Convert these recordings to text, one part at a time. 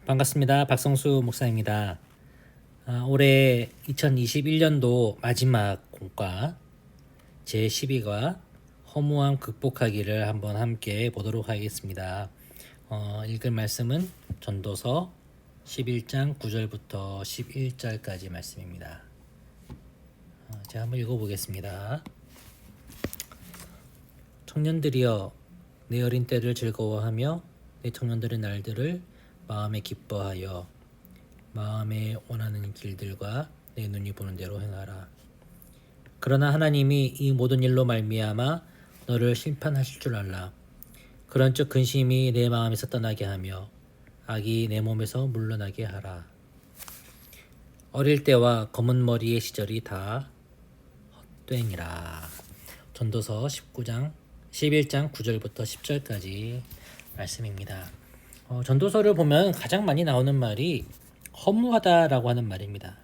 반갑습니다. 박성수 목사입니다. 올해 2021년도 마지막 공과 제12과 허무함 극복하기를 한번 함께 보도록 하겠습니다. 읽을 말씀은 전도서 11장 9절부터 11절까지 말씀입니다. 제가 한번 읽어보겠습니다. 청년들이여, 내 어린 때를 즐거워하며 내 청년들의 날들을 마음에 기뻐하여 마음에 원하는 길들과 내 눈이 보는 대로 행하라. 그러나 하나님이 이 모든 일로 말미암아 너를 심판하실 줄 알라. 그런즉 근심이 내 마음에서 떠나게 하며 악이 내 몸에서 물러나게 하라. 어릴 때와 검은 머리의 시절이 다 헛되니라. 전도서 11장 9절부터 10절까지 말씀입니다. 전도서를 보면 가장 많이 나오는 말이 허무하다라고 하는 말입니다.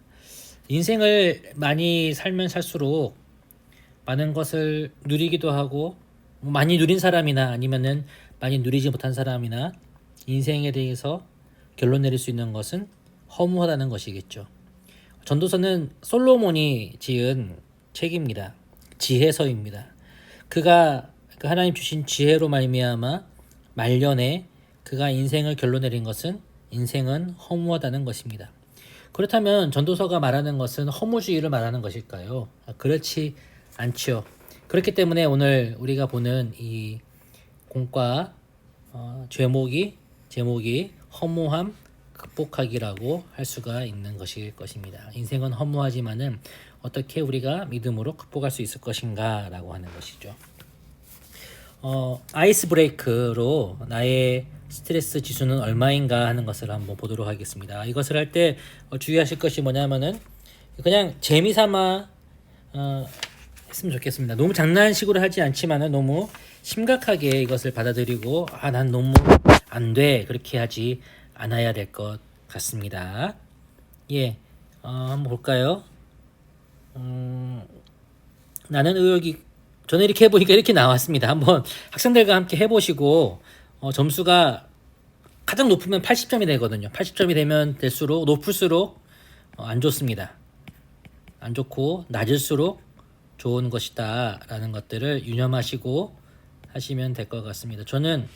인생을 많이 살면 살수록 많은 것을 누리기도 하고, 많이 누린 사람이나 아니면은 많이 누리지 못한 사람이나 인생에 대해서 결론 내릴 수 있는 것은 허무하다는 것이겠죠. 전도서는 솔로몬이 지은 책입니다. 지혜서입니다. 그가 하나님 주신 지혜로 말미암아 말년에 그가 인생을 결론 내린 것은 인생은 허무하다는 것입니다. 그렇다면 전도서가 말하는 것은 허무주의를 말하는 것일까요? 그렇지 않죠. 그렇기 때문에 오늘 우리가 보는 이 공과 제목이 허무함 극복하기라고 할 수가 있는 것일 것입니다. 인생은 허무하지만은 어떻게 우리가 믿음으로 극복할 수 있을 것인가 라고 하는 것이죠. 아이스 브레이크로 나의 스트레스 지수는 얼마인가 하는 것을 한번 보도록 하겠습니다. 이것을 할 때 주의하실 것이 뭐냐면은 그냥 재미삼아 했으면 좋겠습니다. 너무 장난식으로 하지 않지만은 너무 심각하게 이것을 받아들이고 난 너무 안 돼 그렇게 하지 않아야 될 것 같습니다. 한번 볼까요? 나는 의욕이 저는 이렇게 해보니까 이렇게 나왔습니다. 한번 학생들과 함께 해보시고 점수가 가장 높으면 80점이 되거든요. 80점이 되면 될수록 높을수록 안 좋습니다. 안 좋고 낮을수록 좋은 것이다 라는 것들을 유념하시고 하시면 될 것 같습니다. 저는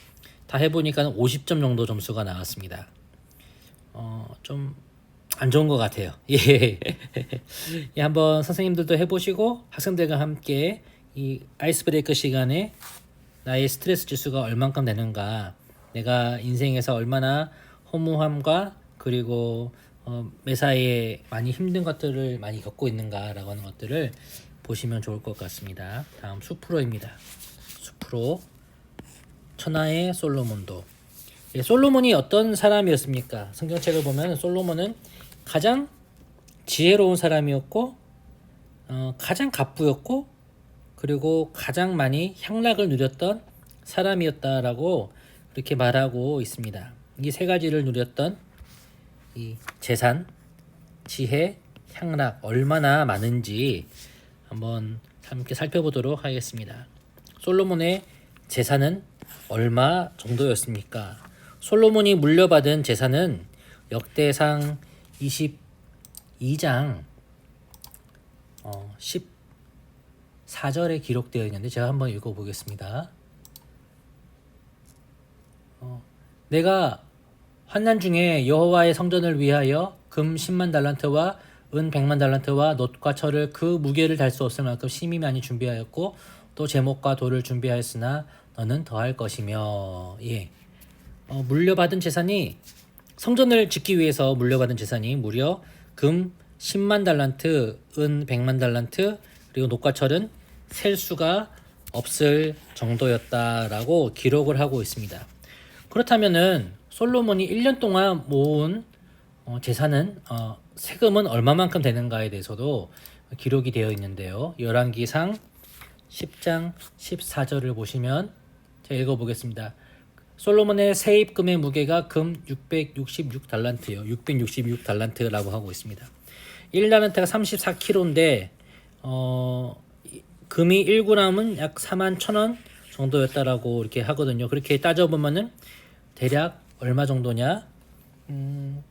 다 해보니까 50점 정도 점수가 나왔습니다. 좀 안 좋은 것 같아요. 한번 선생님들도 해보시고 학생들과 함께 이 아이스 브레이크 시간에 나의 스트레스 지수가 얼만큼 되는가, 내가 인생에서 얼마나 허무함과 그리고 매사에 많이 힘든 것들을 많이 겪고 있는가라고 하는 것들을 보시면 좋을 것 같습니다. 다음 수프로입니다. 수프로 천하의 솔로몬도. 솔로몬이 어떤 사람이었습니까? 성경책을 보면 솔로몬은 가장 지혜로운 사람이었고 가장 갑부였고 그리고 가장 많이 향락을 누렸던 사람이었다라고 그렇게 말하고 있습니다. 이 세 가지를 누렸던 이 재산, 지혜, 향락 얼마나 많은지 한번 함께 살펴보도록 하겠습니다. 솔로몬의 재산은 얼마 정도였습니까? 솔로몬이 물려받은 재산은 역대상 22장 14절에 기록되어 있는데 제가 한번 읽어보겠습니다. 내가 환난 중에 여호와의 성전을 위하여 금 10만 달란트와 은 100만 달란트와 놋과 철을 그 무게를 달 수 없을 만큼 심히 많이 준비하였고 또 제목과 돌을 준비하였으나 너는 더할 것이며. 물려받은 재산이 성전을 짓기 위해서 물려받은 재산이 무려 금 10만 달란트, 은 100만 달란트, 그리고 놋과 철은 셀 수가 없을 정도였다라고 기록을 하고 있습니다. 그렇다면은 솔로몬이 1년 동안 모은 재산은 세금은 얼마만큼 되는가에 대해서도 기록이 되어 있는데요. 열왕기상 10장 14절을 보시면 제가 읽어보겠습니다. 솔로몬의 세입금의 무게가 금 666달란트요. 666달란트라고 하고 있습니다. 1달란트가 34kg인데 금이 1g은 약 41,000원 정도였다라고 이렇게 하거든요. 그렇게 따져보면은 대략 얼마 정도냐? 한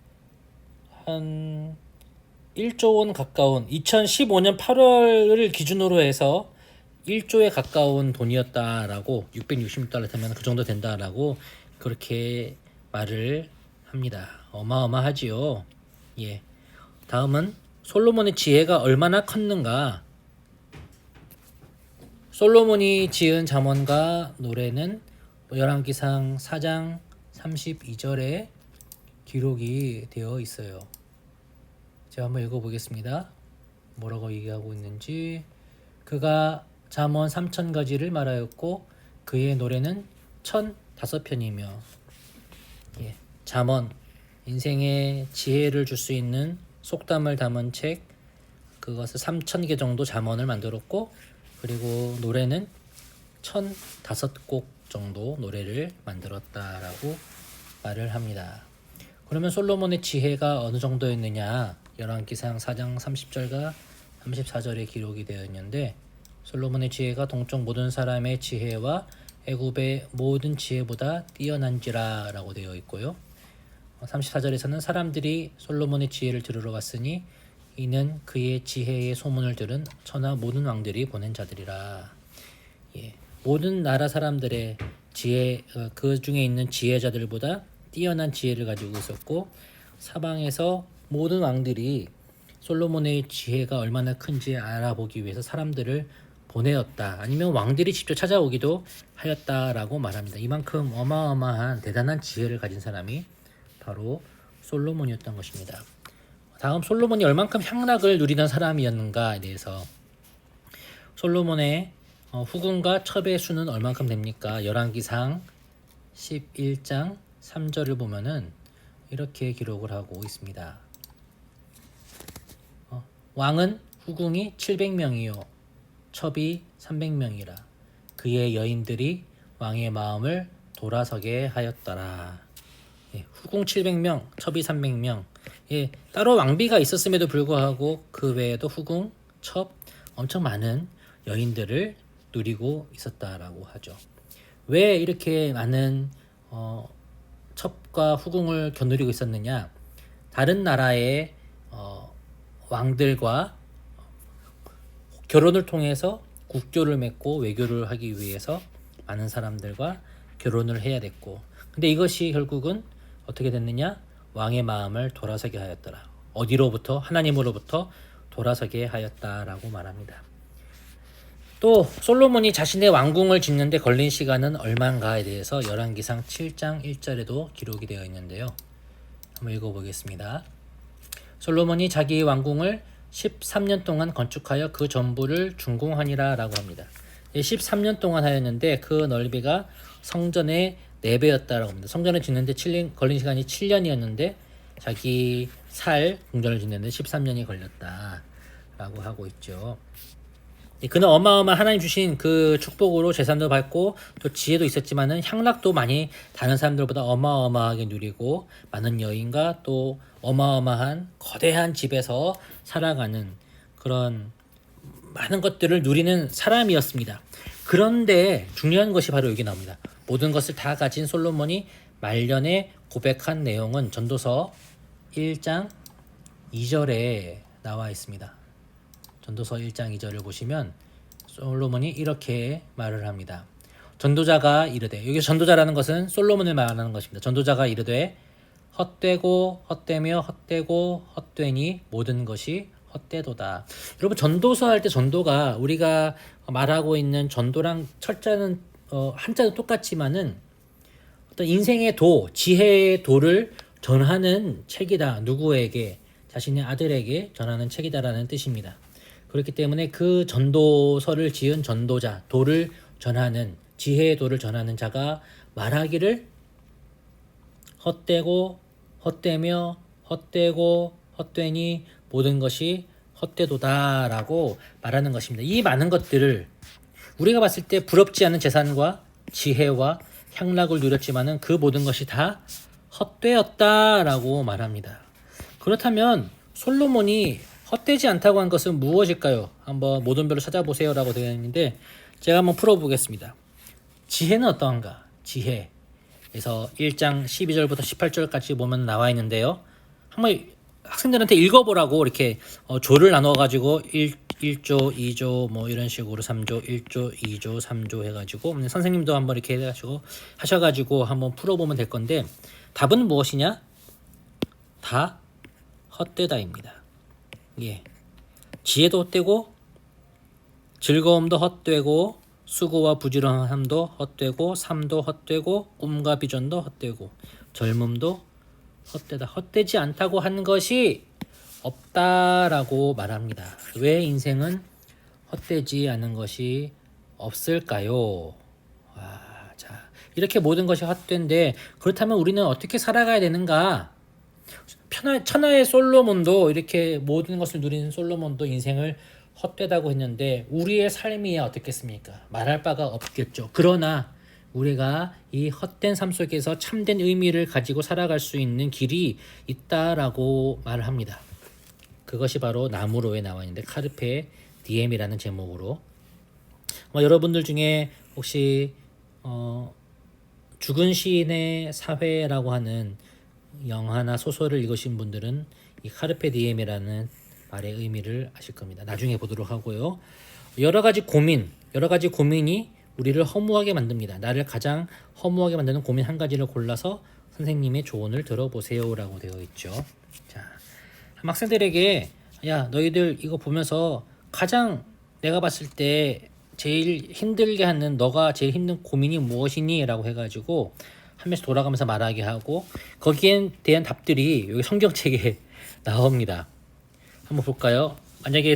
1조 원 가까운 2015년 8월을 기준으로 해서 1조에 가까운 돈이었다라고 660달러 되면 그 정도 된다라고 그렇게 말을 합니다. 어마어마하지요. 예. 다음은 솔로몬의 지혜가 얼마나 컸는가. 솔로몬이 지은 잠언과 노래는 열왕기상 4장 32절에 기록이 되어 있어요. 제가 한번 읽어보겠습니다. 뭐라고 얘기하고 있는지. 그가 잠언 3000가지를 말하였고 그의 노래는 1005편이며. 예, 잠언, 인생의 지혜를 줄 수 있는 속담을 담은 책, 그것을 3000개 정도 잠언을 만들었고, 그리고 노래는 1005곡 정도 노래를 만들었다라고 말을 합니다. 그러면 솔로몬의 지혜가 어느 정도였느냐? 열왕기상 4장 30절과 34절에 기록이 되어 있는데, 솔로몬의 지혜가 동쪽 모든 사람의 지혜와 애굽의 모든 지혜보다 뛰어난지라 라고 되어 있고요. 34절에서는 사람들이 솔로몬의 지혜를 들으러 왔으니 이는 그의 지혜의 소문을 들은 천하 모든 왕들이 보낸 자들이라. 예, 모든 나라 사람들의 지혜, 그 중에 있는 지혜자들보다 뛰어난 지혜를 가지고 있었고, 사방에서 모든 왕들이 솔로몬의 지혜가 얼마나 큰지 알아보기 위해서 사람들을 보내었다. 아니면 왕들이 직접 찾아오기도 하였다라고 말합니다. 이만큼 어마어마한 대단한 지혜를 가진 사람이 바로 솔로몬이었던 것입니다. 다음, 솔로몬이 얼만큼 향락을 누리던 사람이었는가에 대해서. 솔로몬의 후궁과 첩의 수는 얼만큼 됩니까? 열왕기상 11장 3절을 보면은 이렇게 기록을 하고 있습니다. 왕은 후궁이 700명이요 첩이 300명이라. 그의 여인들이 왕의 마음을 돌아서게 하였더라. 예, 후궁 700명, 첩이 300명. 예, 따로 왕비가 있었음에도 불구하고 그 외에도 후궁, 첩, 엄청 많은 여인들을 누리고 있었다라고 하죠. 왜 이렇게 많은 첩과 후궁을 겨누리고 있었느냐? 다른 나라의 왕들과 결혼을 통해서 국교를 맺고 외교를 하기 위해서 많은 사람들과 결혼을 해야 됐고, 근데 이것이 결국은 어떻게 됐느냐? 왕의 마음을 돌아서게 하였더라. 어디로부터? 하나님으로부터 돌아서게 하였다라고 말합니다. 또 솔로몬이 자신의 왕궁을 짓는데 걸린 시간은 얼마인가에 대해서 열왕기상 7장 1절에도 기록이 되어 있는데요. 한번 읽어보겠습니다. 솔로몬이 자기 왕궁을 13년 동안 건축하여 그 전부를 준공하니라 라고 합니다. 13년 동안 하였는데 그 넓이가 성전의 4배였다라고 합니다. 성전을 짓는데 걸린 시간이 7년이었는데 자기 살 궁전을 짓는데 13년이 걸렸다라고 하고 있죠. 그는 어마어마한 하나님 주신 그 축복으로 재산도 받고 또 지혜도 있었지만은 향락도 많이 다른 사람들보다 어마어마하게 누리고 많은 여인과 또 어마어마한 거대한 집에서 살아가는 그런 많은 것들을 누리는 사람이었습니다. 그런데 중요한 것이 바로 여기 나옵니다. 모든 것을 다 가진 솔로몬이 말년에 고백한 내용은 전도서 1장 2절에 나와 있습니다. 전도서 1장 2절을 보시면 솔로몬이 이렇게 말을 합니다. 전도자가 이르되, 여기서 전도자라는 것은 솔로몬을 말하는 것입니다. 전도자가 이르되 헛되고 헛되며 헛되고 헛되니 모든 것이 헛되도다. 여러분, 전도서 할 때 전도가 우리가 말하고 있는 전도랑 철자는 한자도 똑같지만은 어떤 인생의 도, 지혜의 도를 전하는 책이다. 누구에게? 자신의 아들에게 전하는 책이다라는 뜻입니다. 그렇기 때문에 그 전도서를 지은 전도자, 도를 전하는, 지혜의 도를 전하는 자가 말하기를 헛되고 헛되며 헛되고 헛되니 모든 것이 헛되도다 라고 말하는 것입니다. 이 많은 것들을 우리가 봤을 때 부럽지 않은 재산과 지혜와 향락을 누렸지만은 그 모든 것이 다 헛되었다 라고 말합니다. 그렇다면 솔로몬이 헛되지 않다고 한 것은 무엇일까요? 한번 모든 별로 찾아보세요 라고 되어 있는데 제가 한번 풀어보겠습니다. 지혜는 어떠한가? 지혜. 그래서 1장 12절부터 18절까지 보면 나와 있는데요. 한번 학생들한테 읽어보라고 이렇게 조를 나눠가지고 1조, 2조 뭐 이런 식으로 3조, 1조, 2조, 3조 해가지고 선생님도 한번 이렇게 해가지고 하셔가지고 한번 풀어보면 될 건데 답은 무엇이냐? 다 헛되다입니다. 예, 지혜도 헛되고 즐거움도 헛되고 수고와 부지런함도 헛되고 삶도 헛되고 꿈과 비전도 헛되고 젊음도 헛되다. 헛되지 않다고 하는 것이 없다라고 말합니다. 왜 인생은 헛되지 않은 것이 없을까요? 자, 이렇게 모든 것이 헛된데 그렇다면 우리는 어떻게 살아가야 되는가? 천하의 솔로몬도 이렇게 모든 것을 누리는 솔로몬도 인생을 헛되다고 했는데 우리의 삶이야 어떻겠습니까? 말할 바가 없겠죠. 그러나 우리가 이 헛된 삶 속에서 참된 의미를 가지고 살아갈 수 있는 길이 있다라고 말을 합니다. 그것이 바로 나무로에 나와 있는데 카르페 디엠이라는 제목으로 여러분들 중에 혹시 죽은 시인의 사회라고 하는 영화나 소설을 읽으신 분들은 이 카르페 디엠이라는 말의 의미를 아실 겁니다. 나중에 보도록 하고요. 여러 가지 고민이 우리를 허무하게 만듭니다. 나를 가장 허무하게 만드는 고민 한 가지를 골라서 선생님의 조언을 들어보세요라고 되어 있죠. 자, 학생들에게 야 너희들 이거 보면서 가장 내가 봤을 때 제일 힘들게 하는 너가 제일 힘든 고민이 무엇이니? 라고 해가지고 한 명씩 돌아가면서 말하게 하고 거기에 대한 답들이 여기 성경책에 나옵니다. 한번 볼까요? 만약에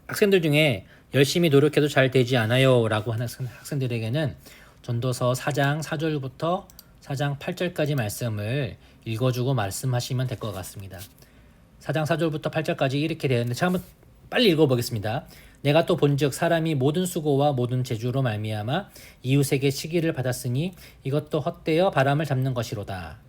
학생들 중에 열심히 노력해도 잘 되지 않아요 라고 하는 학생들에게는 전도서 4장 4절부터 4장 8절까지 말씀을 읽어주고 말씀하시면 될 것 같습니다. 4장 4절부터 8절까지 이렇게 되어 있는데 제가 한번 빨리 읽어보겠습니다. 내가 또 본즉 사람이 모든 수고와 모든 재주로 말미암아 이웃에게 시기를 받았으니 이것도 헛되어 바람을 잡는 것이로다.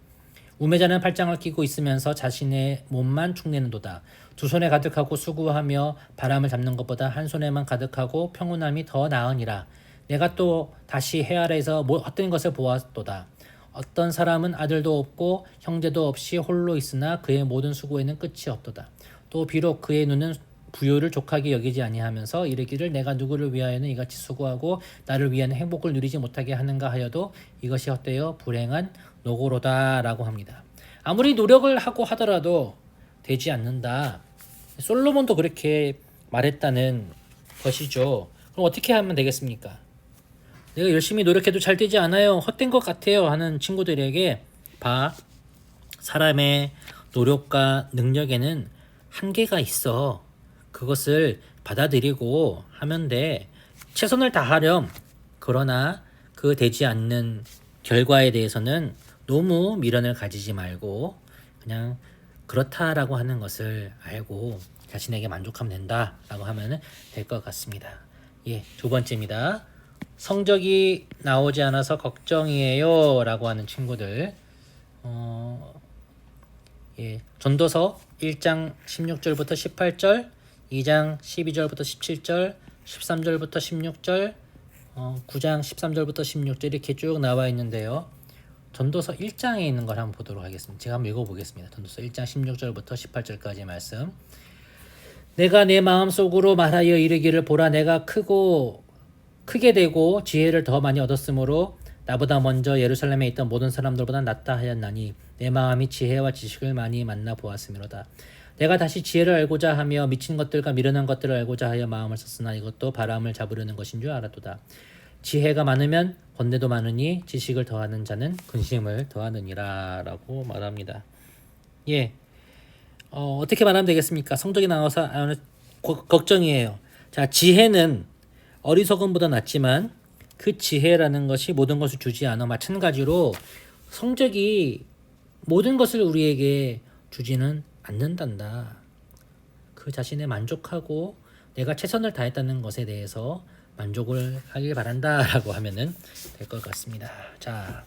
우매자는 팔짱을 끼고 있으면서 자신의 몸만 축내는도다. 두 손에 가득하고 수고하며 바람을 잡는 것보다 한 손에만 가득하고 평온함이 더 나으니라. 내가 또 다시 해 아래에서 헛된 것을 보았도다. 어떤 사람은 아들도 없고 형제도 없이 홀로 있으나 그의 모든 수고에는 끝이 없도다. 또 비록 그의 눈은 부요를 족하게 여기지 아니하면서 이르기를 내가 누구를 위하여는 이같이 수고하고 나를 위하여 행복을 누리지 못하게 하는가 하여도 이것이 헛되어 불행한 노고로다 라고 합니다. 아무리 노력을 하고 하더라도 되지 않는다. 솔로몬도 그렇게 말했다는 것이죠. 그럼 어떻게 하면 되겠습니까? 내가 열심히 노력해도 잘 되지 않아요. 헛된 것 같아요. 하는 친구들에게 사람의 노력과 능력에는 한계가 있어. 그것을 받아들이고 하면 돼. 최선을 다하렴. 그러나 그 되지 않는 결과에 대해서는 너무 미련을 가지지 말고 그냥 그렇다라고 하는 것을 알고 자신에게 만족하면 된다라고 하면 될 것 같습니다. 예, 두 번째입니다. 성적이 나오지 않아서 걱정이에요 라고 하는 친구들 전도서 1장 16절부터 18절 2장 12절부터 17절 13절부터 16절 9장 13절부터 16절 이렇게 쭉 나와 있는데요. 전도서 1장에 있는 걸 한번 보도록 하겠습니다. 제가 한번 읽어보겠습니다. 전도서 1장 16절부터 18절까지 말씀. 내가 내 마음속으로 말하여 이르기를 보라 내가 크게 되고 지혜를 더 많이 얻었으므로 나보다 먼저 예루살렘에 있던 모든 사람들보다 낫다 하였나니 내 마음이 지혜와 지식을 많이 만나 보았음이로다. 내가 다시 지혜를 알고자 하며 미친 것들과 미련한 것들을 알고자 하여 마음을 썼으나 이것도 바람을 잡으려는 것인 줄 알았도다. 지혜가 많으면 번뇌도 많으니 지식을 더하는 자는 근심을 더하느니라 라고 말합니다. 예, 어떻게 말하면 되겠습니까? 성적이 나와서 걱정이에요. 자, 지혜는 어리석음보다 낫지만 그 지혜라는 것이 모든 것을 주지 않아. 마찬가지로 성적이 모든 것을 우리에게 주지는 않는단다. 그 자신에 만족하고 내가 최선을 다했다는 것에 대해서 만족을 하길 바란다 라고 하면은 될 것 같습니다. 자,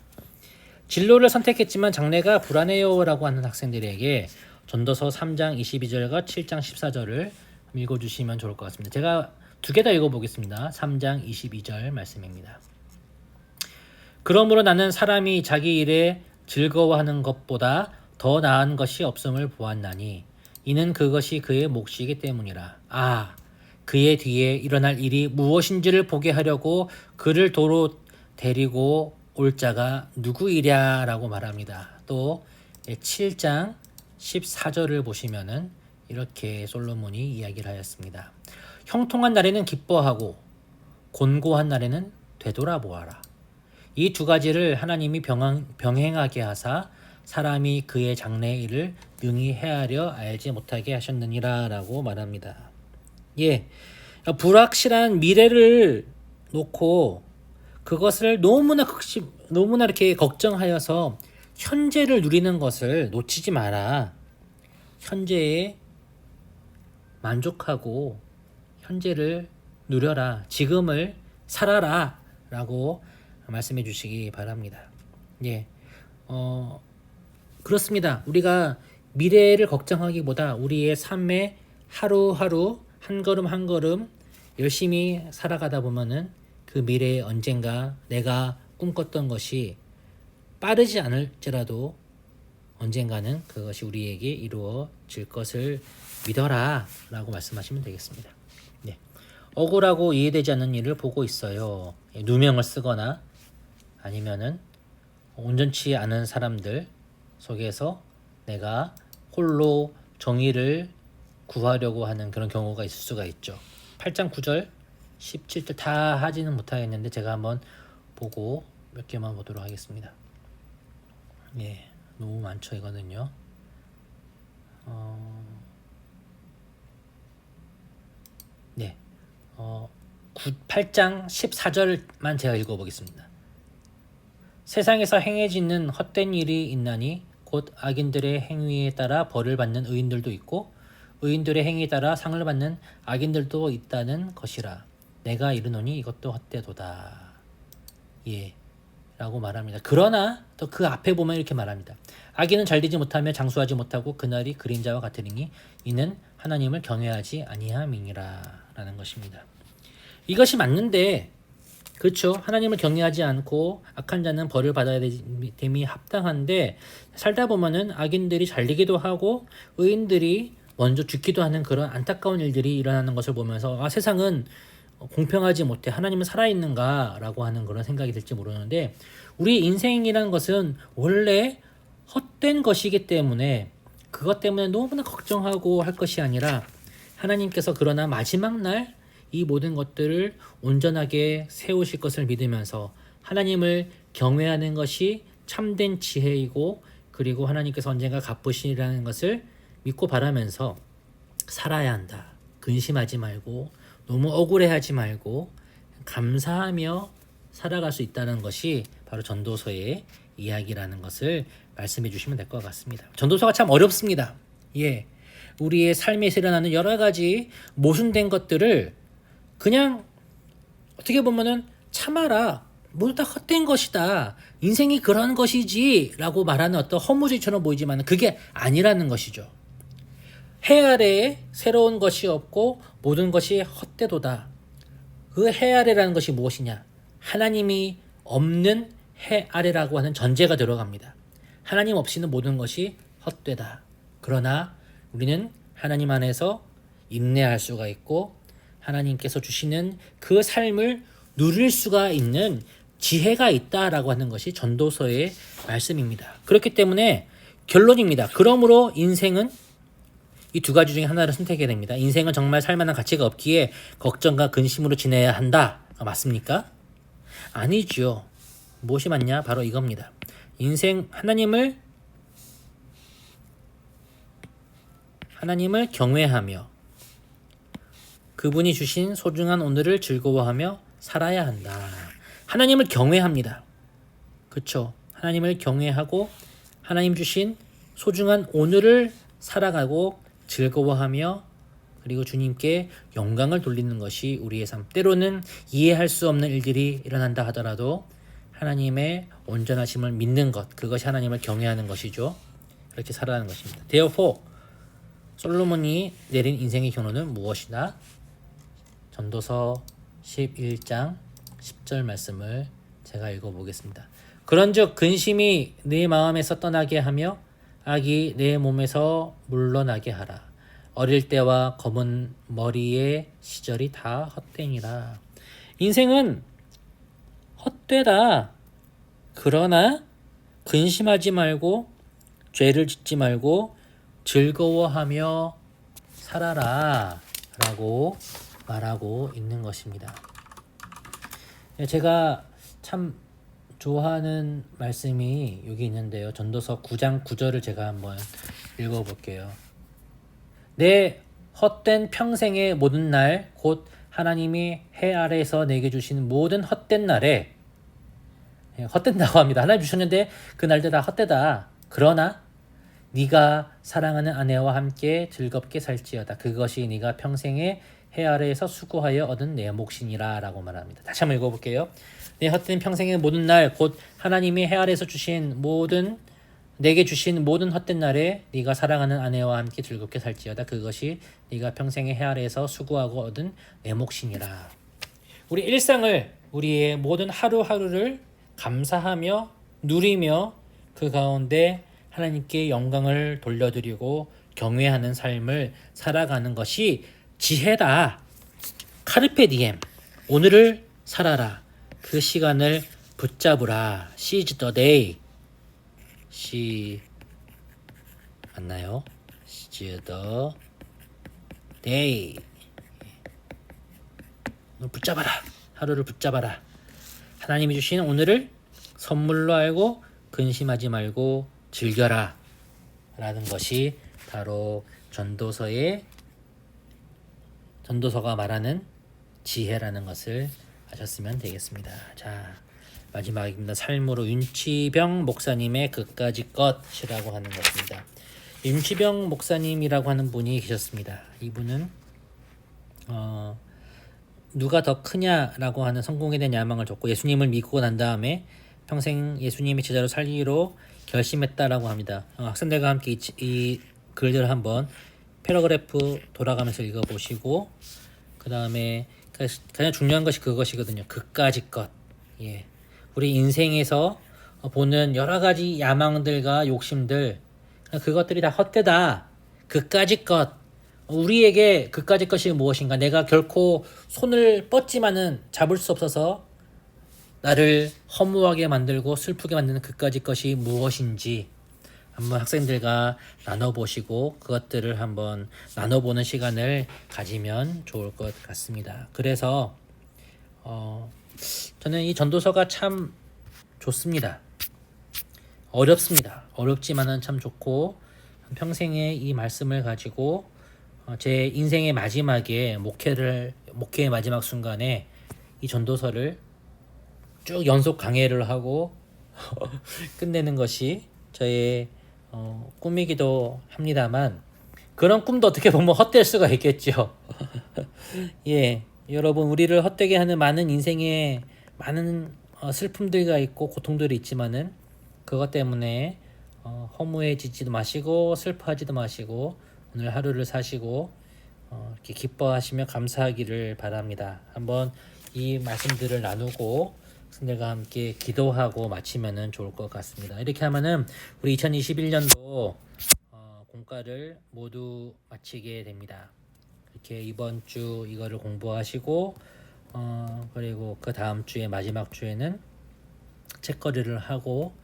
진로를 선택했지만 장래가 불안해요 라고 하는 학생들에게 전도서 3장 22절과 7장 14절을 읽어주시면 좋을 것 같습니다. 제가 두 개 다 읽어보겠습니다. 3장 22절 말씀입니다. 그러므로 나는 사람이 자기 일에 즐거워하는 것보다 더 나은 것이 없음을 보았나니 이는 그것이 그의 몫이기 때문이라. 그의 뒤에 일어날 일이 무엇인지를 보게 하려고 그를 도로 데리고 올 자가 누구이랴라고 말합니다. 또 7장 14절을 보시면은 이렇게 솔로몬이 이야기를 하였습니다. 형통한 날에는 기뻐하고 곤고한 날에는 되돌아보아라. 이 두 가지를 하나님이 병행하게 하사 사람이 그의 장래의 일을 능히 헤아려 알지 못하게 하셨느니라 라고 말합니다. 불확실한 미래를 놓고 그것을 너무나 이렇게 걱정하여서 현재를 누리는 것을 놓치지 마라. 현재에 만족하고 현재를 누려라. 지금을 살아라 라고 말씀해 주시기 바랍니다. 그렇습니다. 우리가 미래를 걱정하기보다 우리의 삶의 하루하루 한 걸음 한 걸음 열심히 살아가다 보면은 그 미래에 언젠가 내가 꿈꿨던 것이 빠르지 않을지라도 언젠가는 그것이 우리에게 이루어질 것을 믿어라 라고 말씀하시면 되겠습니다. 억울하고 이해되지 않는 일을 보고 있어요. 누명을 쓰거나 아니면은 온전치 않은 사람들 속에서 내가 홀로 정의를 구하려고 하는 그런 경우가 있을 수가 있죠. 8장 9절 17절 다 하지는 못하겠는데 제가 한번 보고 몇 개만 보도록 하겠습니다. 너무 많죠 이거는요. 8장 14절만 제가 읽어보겠습니다. 세상에서 행해지는 헛된 일이 있나니 곧 악인들의 행위에 따라 벌을 받는 의인들도 있고 의인들의 행위에 따라 상을 받는 악인들도 있다는 것이라. 내가 이르노니 이것도 헛되도다. 라고 말합니다. 그러나 또 그 앞에 보면 이렇게 말합니다. 악인은 잘되지 못하며 장수하지 못하고 그날이 그림자와 같으리니 이는 하나님을 경외하지 아니함이니라 라는 것입니다. 이것이 맞는데 그렇죠. 하나님을 경외하지 않고 악한 자는 벌을 받아야 됨이 합당한데 살다 보면은 악인들이 잘되기도 하고 의인들이 먼저 죽기도 하는 그런 안타까운 일들이 일어나는 것을 보면서 세상은 공평하지 못해 하나님은 살아있는가 라고 하는 그런 생각이 들지 모르는데 우리 인생이라는 것은 원래 헛된 것이기 때문에 그것 때문에 너무나 걱정하고 할 것이 아니라 하나님께서 그러나 마지막 날 이 모든 것들을 온전하게 세우실 것을 믿으면서 하나님을 경외하는 것이 참된 지혜이고 그리고 하나님께서 언젠가 갚으시리라는 것을 믿고 바라면서 살아야 한다. 근심하지 말고 너무 억울해하지 말고 감사하며 살아갈 수 있다는 것이 바로 전도서의 이야기라는 것을 말씀해 주시면 될 것 같습니다. 전도서가 참 어렵습니다. 우리의 삶에서 일어나는 여러 가지 모순된 것들을 그냥 어떻게 보면은 참아라. 모두 다 헛된 것이다. 인생이 그런 것이지 라고 말하는 어떤 허무주의처럼 보이지만 그게 아니라는 것이죠. 해 아래에 새로운 것이 없고 모든 것이 헛되도다. 그 해 아래라는 것이 무엇이냐? 하나님이 없는 해 아래라고 하는 전제가 들어갑니다. 하나님 없이는 모든 것이 헛되다. 그러나 우리는 하나님 안에서 인내할 수가 있고 하나님께서 주시는 그 삶을 누릴 수가 있는 지혜가 있다라고 하는 것이 전도서의 말씀입니다. 그렇기 때문에 결론입니다. 그러므로 인생은 이 두 가지 중에 하나를 선택해야 됩니다. 인생은 정말 살만한 가치가 없기에 걱정과 근심으로 지내야 한다. 맞습니까? 아니죠. 무엇이 맞냐? 바로 이겁니다. 인생 하나님을 경외하며 그분이 주신 소중한 오늘을 즐거워하며 살아야 한다. 하나님을 경외합니다. 그렇죠? 하나님을 경외하고 하나님 주신 소중한 오늘을 살아가고 즐거워하며 그리고 주님께 영광을 돌리는 것이 우리의 삶. 때로는 이해할 수 없는 일들이 일어난다 하더라도 하나님의 온전하심을 믿는 것, 그것이 하나님을 경외하는 것이죠. 그렇게 살아가는 것입니다. Therefore, 솔로몬이 내린 인생의 결론은 무엇이다? 전도서 11장 10절 말씀을 제가 읽어보겠습니다. 그런즉 근심이 네 마음에서 떠나게 하며 악이 내 몸에서 물러나게 하라. 어릴 때와 검은 머리의 시절이 다 헛되니라. 인생은 헛되다. 그러나 근심하지 말고 죄를 짓지 말고 즐거워하며 살아라 라고 말하고 있는 것입니다. 제가 참 좋아하는 말씀이 여기 있는데요. 전도서 9장 9절을 제가 한번 읽어볼게요. 내 헛된 평생의 모든 날 곧 하나님이 해 아래에서 내게 주신 모든 헛된 날에 헛된다고 합니다. 하나님 주셨는데 그 날들 다 헛되다. 그러나 네가 사랑하는 아내와 함께 즐겁게 살지어다. 그것이 네가 평생에 해 아래에서 수고하여 얻은 내 몫이니라 라고 말합니다. 다시 한번 읽어볼게요. 내 헛된 평생의 모든 날 곧 하나님이 해 아래에서 내게 주신 모든 헛된 날에 네가 사랑하는 아내와 함께 즐겁게 살지어다. 그것이 네가 평생에 해 아래에서 수고하고 얻은 내 몫이니라. 우리 일상을 우리의 모든 하루하루를 감사하며 누리며 그 가운데 하나님께 영광을 돌려드리고 경외하는 삶을 살아가는 것이 지혜다. 카르페 디엠. 오늘을 살아라. 그 시간을 붙잡으라. Seize the day. 맞나요? Seize the day. 오늘 붙잡아라. 하루를 붙잡아라. 하나님이 주신 오늘을 선물로 알고 근심하지 말고 즐겨라 라는 것이 바로 전도서가 말하는 지혜라는 것을 아셨으면 되겠습니다. 자, 마지막입니다. 삶으로 윤치병 목사님의 그까짓 것이라고 하는 것입니다. 윤치병 목사님이라고 하는 분이 계셨습니다. 이분은 누가 더 크냐라고 하는 성공에 대한 야망을 줬고 예수님을 믿고 난 다음에 평생 예수님의 제자로 살기로 결심했다라고 합니다. 학생들과 함께 이 글들을 한번 패러그래프 돌아가면서 읽어보시고 그 다음에 가장 중요한 것이 그것이거든요. 그까짓 것. 예. 우리 인생에서 보는 여러 가지 야망들과 욕심들 그것들이 다 헛되다. 그까짓 것. 우리에게 그까짓 것이 무엇인가? 내가 결코 손을 뻗지만은 잡을 수 없어서 나를 허무하게 만들고 슬프게 만드는 그까짓 것이 무엇인지 한번 학생들과 나눠보시고 그것들을 한번 나눠보는 시간을 가지면 좋을 것 같습니다. 그래서 저는 이 전도서가 참 좋습니다. 어렵습니다. 어렵지만은 참 좋고 평생에 이 말씀을 가지고 제 인생의 마지막에 목회의 마지막 순간에 이 전도서를 쭉 연속 강해를 하고 끝내는 것이 저의 꿈이기도 합니다만 그런 꿈도 어떻게 보면 헛될 수가 있겠죠. 예, 여러분 우리를 헛되게 하는 많은 인생에 많은 슬픔들과 있고 고통들이 있지만은 그것 때문에 허무해지지도 마시고 슬퍼하지도 마시고 오늘 하루를 사시고 이렇게 기뻐하시며 감사하기를 바랍니다. 한번 이 말씀들을 나누고 학생들과 함께 기도하고 마치면은 좋을 것 같습니다. 이렇게 하면은 우리 2021년도 공과를 모두 마치게 됩니다. 이렇게 이번 주 이거를 공부하시고 그리고 그 다음 주에 마지막 주에는 책거리를 하고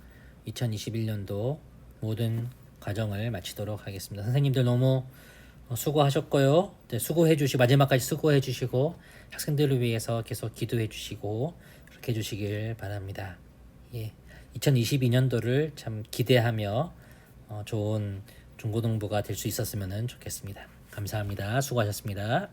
2021년도 모든 과정을 마치도록 하겠습니다. 선생님들 너무 수고하셨고요. 네, 마지막까지 수고해 주시고 학생들을 위해서 계속 기도해 주시고 그렇게 해주시길 바랍니다. 예, 2022년도를 참 기대하며 좋은 중고등부가 될 수 있었으면 좋겠습니다. 감사합니다. 수고하셨습니다.